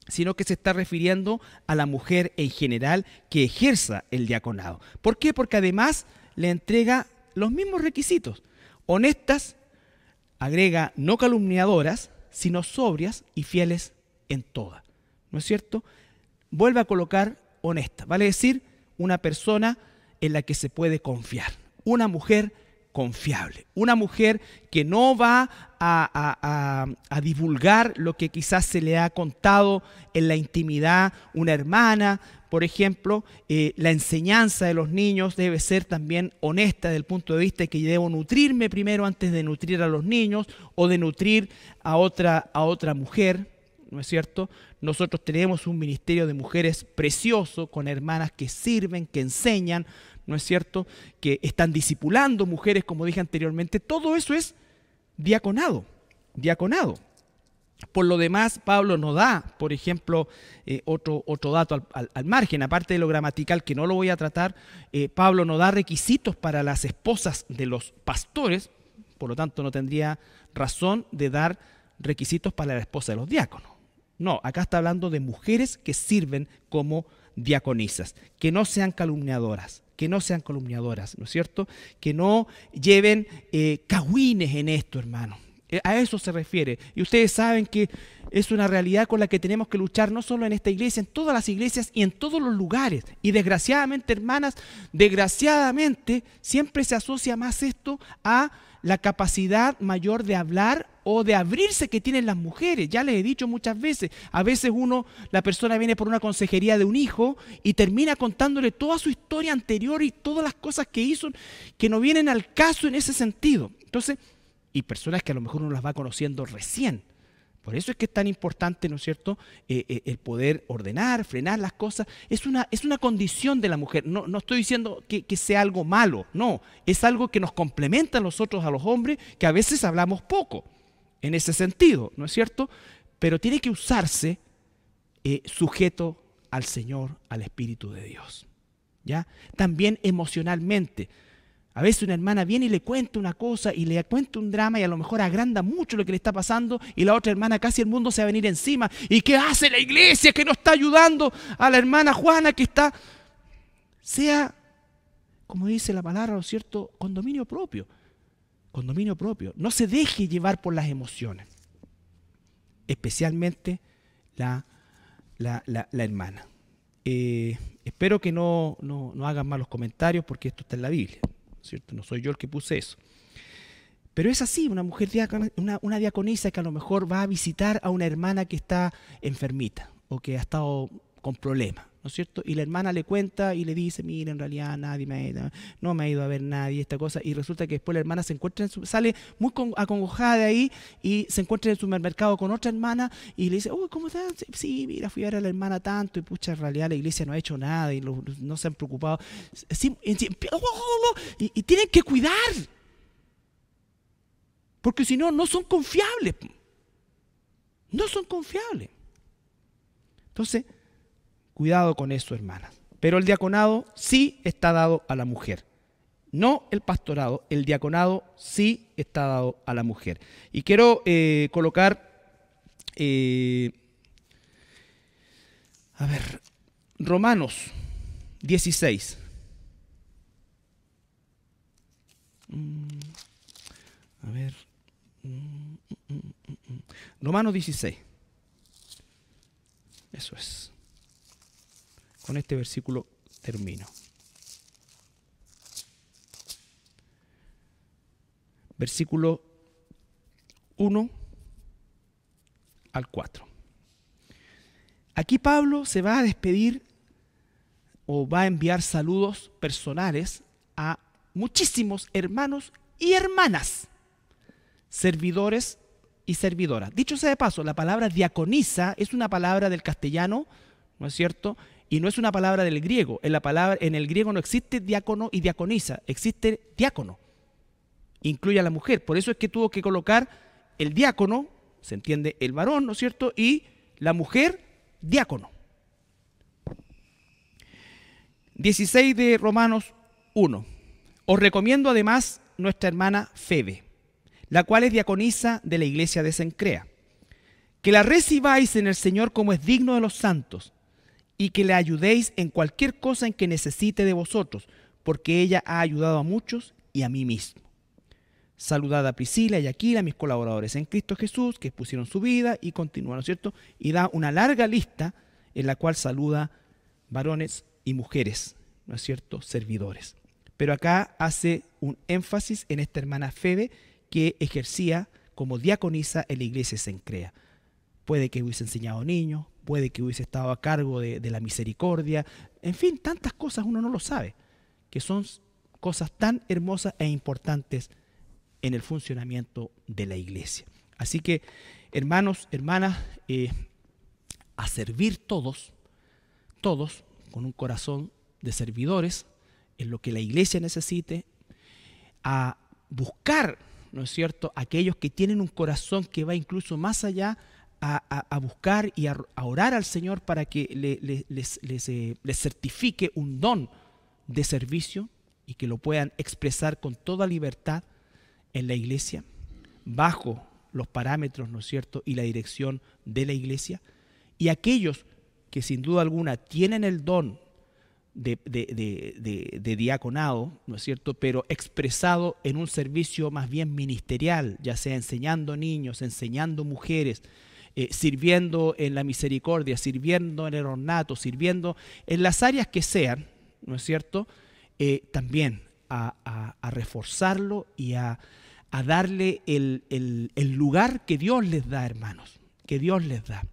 [SPEAKER 1] sino que se está refiriendo a la mujer en general que ejerza el diaconado. ¿Por qué? Porque además le entrega los mismos requisitos. Honestas, agrega no calumniadoras, sino sobrias y fieles en toda, ¿no es cierto? Vuelve a colocar honesta, vale decir, una persona en la que se puede confiar, una mujer confiable, una mujer que no va a divulgar lo que quizás se le ha contado en la intimidad, una hermana, por ejemplo. La enseñanza de los niños debe ser también honesta desde el punto de vista de que debo nutrirme primero antes de nutrir a los niños o de nutrir a otra mujer, ¿no es cierto? Nosotros tenemos un ministerio de mujeres precioso, con hermanas que sirven, que enseñan, ¿no es cierto?, que están discipulando mujeres, como dije anteriormente. Todo eso es diaconado. Por lo demás, Pablo nos da, por ejemplo, otro dato al margen, aparte de lo gramatical, que no lo voy a tratar. Pablo nos da requisitos para las esposas de los pastores, por lo tanto no tendría razón de dar requisitos para la esposa de los diáconos. No, acá está hablando de mujeres que sirven como diaconisas, que no sean calumniadoras, ¿no es cierto? Que no lleven cagüines en esto, hermano. A eso se refiere. Y ustedes saben que es una realidad con la que tenemos que luchar no solo en esta iglesia, en todas las iglesias y en todos los lugares. Y desgraciadamente, hermanas, siempre se asocia más esto a la capacidad mayor de hablar o de abrirse que tienen las mujeres. Ya les he dicho muchas veces, a veces la persona viene por una consejería de un hijo y termina contándole toda su historia anterior y todas las cosas que hizo que no vienen al caso en ese sentido. Entonces, y personas que a lo mejor uno las va conociendo recién. Por eso es que es tan importante, ¿no es cierto?, el poder ordenar, frenar las cosas. Es una condición de la mujer. No estoy diciendo que sea algo malo, no. Es algo que nos complementa a nosotros, a los hombres, que a veces hablamos poco en ese sentido, ¿no es cierto? Pero tiene que usarse sujeto al Señor, al Espíritu de Dios, ¿ya? También emocionalmente. A veces una hermana viene y le cuenta una cosa y le cuenta un drama y a lo mejor agranda mucho lo que le está pasando, y la otra hermana casi el mundo se va a venir encima. ¿Y qué hace la iglesia que no está ayudando a la hermana Juana que está? Sea, como dice la palabra, ¿no es cierto?, condominio propio. No se deje llevar por las emociones, especialmente la hermana. Espero que no hagan malos comentarios, porque esto está en la Biblia, ¿cierto? No soy yo el que puse eso. Pero es así, una mujer diácona, una diaconisa que a lo mejor va a visitar a una hermana que está enfermita o que ha estado con problemas, ¿no es cierto? Y la hermana le cuenta y le dice, mira, en realidad no me ha ido a ver nadie, esta cosa. Y resulta que después la hermana se encuentra, sale muy acongojada de ahí y se encuentra en el supermercado con otra hermana y le dice, oh, ¿cómo estás? Sí, mira, fui a ver a la hermana tanto y pucha, en realidad la iglesia no ha hecho nada y no se han preocupado. Sí, y tienen que cuidar. Porque si no, no son confiables. No son confiables. Entonces, cuidado con eso, hermanas. Pero el diaconado sí está dado a la mujer. No el pastorado, el diaconado sí está dado a la mujer. Y quiero colocar, Romanos 16. Romanos 16. Eso es. Con este versículo termino. Versículo 1 al 4. Aquí Pablo se va a despedir o va a enviar saludos personales a muchísimos hermanos y hermanas, servidores y servidoras. Dicho sea de paso, la palabra diaconisa es una palabra del castellano, ¿no es cierto? Y no es una palabra del griego. En el griego no existe diácono y diaconisa, existe diácono. Incluye a la mujer. Por eso es que tuvo que colocar el diácono, se entiende el varón, ¿no es cierto? Y la mujer, diácono. 16 de Romanos 1. Os recomiendo además nuestra hermana Febe, la cual es diaconisa de la iglesia de Cencrea. Que la recibáis en el Señor como es digno de los santos, y que le ayudéis en cualquier cosa en que necesite de vosotros, porque ella ha ayudado a muchos y a mí mismo. Saludad a Priscila y Aquila, mis colaboradores en Cristo Jesús, que pusieron su vida y continúan, ¿no es cierto? Y da una larga lista en la cual saluda varones y mujeres, ¿no es cierto? Servidores. Pero acá hace un énfasis en esta hermana Febe, que ejercía como diaconisa en la iglesia de Cencrea. Puede que hubiese enseñado niños, puede que hubiese estado a cargo de la misericordia, en fin, tantas cosas uno no lo sabe, que son cosas tan hermosas e importantes en el funcionamiento de la iglesia. Así que, hermanos, hermanas, a servir todos con un corazón de servidores en lo que la iglesia necesite, a buscar, ¿no es cierto?, aquellos que tienen un corazón que va incluso más allá, a buscar y a orar al Señor para que les certifique un don de servicio y que lo puedan expresar con toda libertad en la iglesia, bajo los parámetros, ¿no es cierto?, y la dirección de la iglesia. Y aquellos que sin duda alguna tienen el don de diaconado, ¿no es cierto?, pero expresado en un servicio más bien ministerial, ya sea enseñando niños, enseñando mujeres, sirviendo en la misericordia, sirviendo en el ornato, sirviendo en las áreas que sean, ¿no es cierto?, también a reforzarlo y a darle el lugar que Dios les da, hermanos, que Dios les da.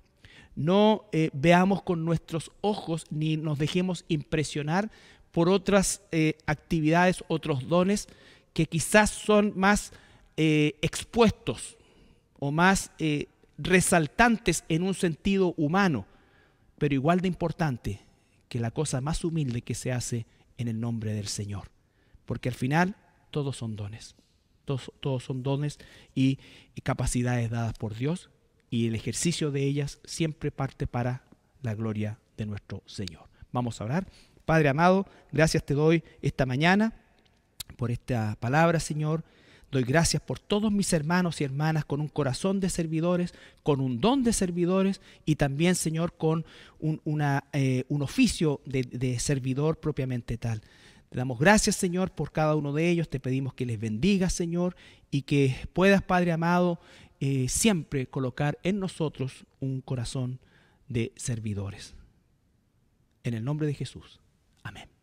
[SPEAKER 1] No veamos con nuestros ojos ni nos dejemos impresionar por otras actividades, otros dones que quizás son más expuestos o más resaltantes en un sentido humano, pero igual de importante que la cosa más humilde que se hace en el nombre del Señor. Porque al final todos son dones, todos son dones y capacidades dadas por Dios, y el ejercicio de ellas siempre parte para la gloria de nuestro Señor. Vamos a orar. Padre amado, gracias te doy esta mañana por esta palabra, Señor. Doy gracias por todos mis hermanos y hermanas con un corazón de servidores, con un don de servidores y también, Señor, con un oficio de servidor propiamente tal. Te damos gracias, Señor, por cada uno de ellos. Te pedimos que les bendigas, Señor, y que puedas, Padre amado, siempre colocar en nosotros un corazón de servidores. En el nombre de Jesús. Amén.